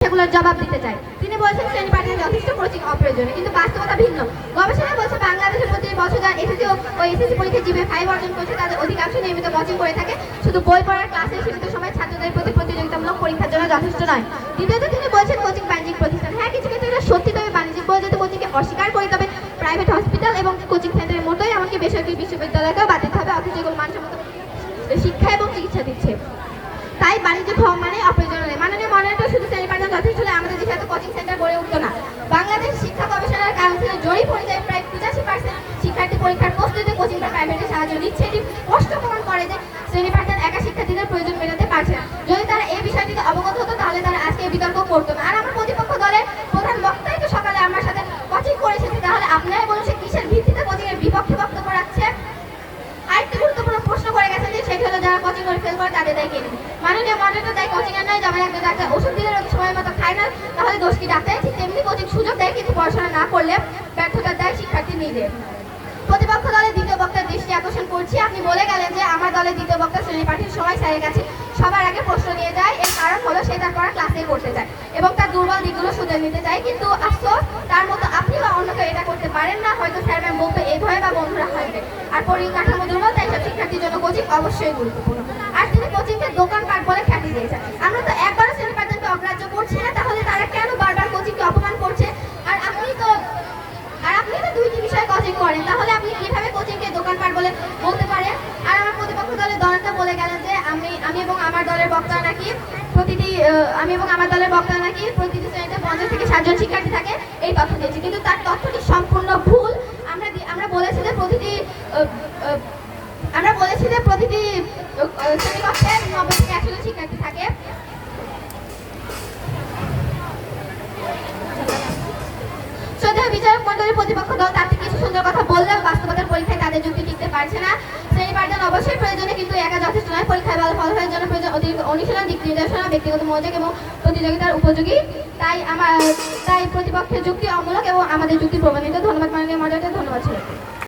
প্রশ্নগুলোর জবাব দিতে চাই। তিনি বলেছেন শ্রেণী পাঠে যথেষ্ট কোচিং অপ্রয়োজনীয়, কিন্তু বাস্তবতা ভিন্ন। গবেষণা বলছে বাংলাদেশে প্রতি বছর যারা এসএসসি ও এসএসসি পরীক্ষায় জিপিএ 5 অর্জন করছে তাদের অধিকাংশ নিয়মিত কোচিং করে থাকে। শুধু বই পড়ার ক্লাসে সীমিত সময় ছাত্রদের প্রতি প্রতিযোগিতামূলক পরীক্ষার জন্য যথেষ্ট নয়। দ্বিতীয়ত তিনি বলছেন কোচিং বাণিজ্যিক প্রতিষ্ঠান। হ্যাঁ, কিছু ক্ষেত্রে এটা সত্যি, তবে বাণিজ্যিক বলে যদি কোচিংকে অস্বীকার করি তবে প্রাইভেট হসপিটাল এবং কোচিং সেন্টারের মতোই এমনকি বেসরকারি বিশ্ববিদ্যালয়কেও বাদ দিতে হবে, অথচ এগুলো মানসম্মত শিক্ষা এবং চিকিৎসা দিচ্ছে। তাই বাণিজ্যিক হওয়া মানে অপ্রয়োজনীয় নয়। মাননীয় মডারেটর, শুধু শ্রেণী পাঠদান যথেষ্ট হলে আমাদের দেশে এত কোচিং সেন্টার গড়ে উঠতো না। বাংলাদেশ শিক্ষা গবেষণার কাউন্সিলের জরিপ অনুযায়ী প্রায় 85% শিক্ষার্থী পরীক্ষার প্রস্তুতিতে কোচিং বা প্রাইভেটের সাহায্য নিচ্ছে। এটি স্পষ্ট প্রমাণ করে যে শ্রেণী পাঠদান একা শিক্ষার্থীদের প্রয়োজন মেটাতে পারছে না। যদি তারা এই বিষয়টিতে অবগত হতো তাহলে তারা আজকে এই বিতর্ক করতো না। আর আমার প্রতিপক্ষ দলের প্রধান বক্তাই তো সকালে আমার সাথে কোচিং করে এসেছে, তাহলে আপনারাই বলুন সে কিসের ভিত্তিতে কোচিং এর বিপক্ষে বক্তব্য রাখছে। আরেকটি গুরুত্বপূর্ণ প্রশ্ন করে গেছেন যে সেটা হলো যারা কোচিং করে ফেল করে তাদের দায় কে নেবে। মাননীয় মডারেটর, দায় কোচিং এর নয়। যেমন একটা ডাক্তার ওষুধ দিলে রোগী সময় মতো খায় না, তাহলে দোষ কি ডাক্তারের? ঠিক তেমনি কোচিং সুযোগ দেয়, কিন্তু পড়াশোনা না করলে ব্যর্থতার দায় শিক্ষার্থী নিজের। প্রতিপক্ষ দলের দ্বিতীয় বক্তার দৃষ্টি আকর্ষণ করছি। আপনি বলে গেলেন যে আমার দলের দ্বিতীয় বক্তা শ্রেণী পাঠের সময় স্যারের কাছে সবার আগে প্রশ্ন নিয়ে যায়। এর কারণ হলো সে তার পড়া ক্লাসেই করতে চায় এবং তার দুর্বল দিকগুলো শুধরে নিতে চায়। কিন্তু আফসোস, তার মতো আপনি বা অন্য কেউ এটা করতে পারেন না। হয়তো স্যার ম্যাম বলবে এই ভয়ে বা বন্ধুরা হাসবে। আর পরিকাঠামো দুর্বল, তাই সব শিক্ষার্থীর জন্য কোচিং অবশ্যই গুরুত্বপূর্ণ। আর তিনি কোচিংকে দোকানপাট বলে খ্যাতি দিয়েছেন। আমরা তো একবারও শ্রেণী পাঠদানকে অগ্রাহ্য করছি না, তাহলে তারা কেন বারবার কোচিংকে অপমান করছে? আর আপনি তো দুইটি বিষয়ে কোচিং করেন, তাহলে আপনি কিভাবে কোচিংকে দোকানপাট বলে বলতে পারেন? আর আমার প্রতিপক্ষ দলের দলটা বলে গেলেন যে আমি এবং আমার দলের বক্তা নাকি প্রতিটি শ্রেণীতে 50 থেকে 60 জন শিক্ষার্থী থাকে, এই তথ্য দিয়েছি, কিন্তু তার তথ্যটি সম্পূর্ণ ভুল। আমরা বলেছি যে প্রতিটি শ্রেণীকক্ষে 90 থেকে 100 জন শিক্ষার্থী থাকে। শ্রদ্ধেয় বিচারক মণ্ডলীর প্রতিপক্ষ দল তার থেকে কিছু সুন্দর কথা বললেও বাস্তবতার পরীক্ষায় তাদের যুক্তি টিকতে পারছে না। শ্রেণী পাঠদান অবশ্যই প্রয়োজনীয়, কিন্তু একা যথেষ্ট নয়। পরীক্ষায় ভালো ফলাফলের জন্য প্রয়োজন অতিরিক্ত অনুশীলন, দিক নির্দেশনা, ব্যক্তিগত মনোযোগ এবং প্রতিযোগিতার উপযোগী। তাই প্রতিপক্ষের যুক্তি অমূলক এবং আমাদের যুক্তি প্রমাণিত। ধন্যবাদ মাননীয় মডারেটর, ধন্যবাদ ছিল।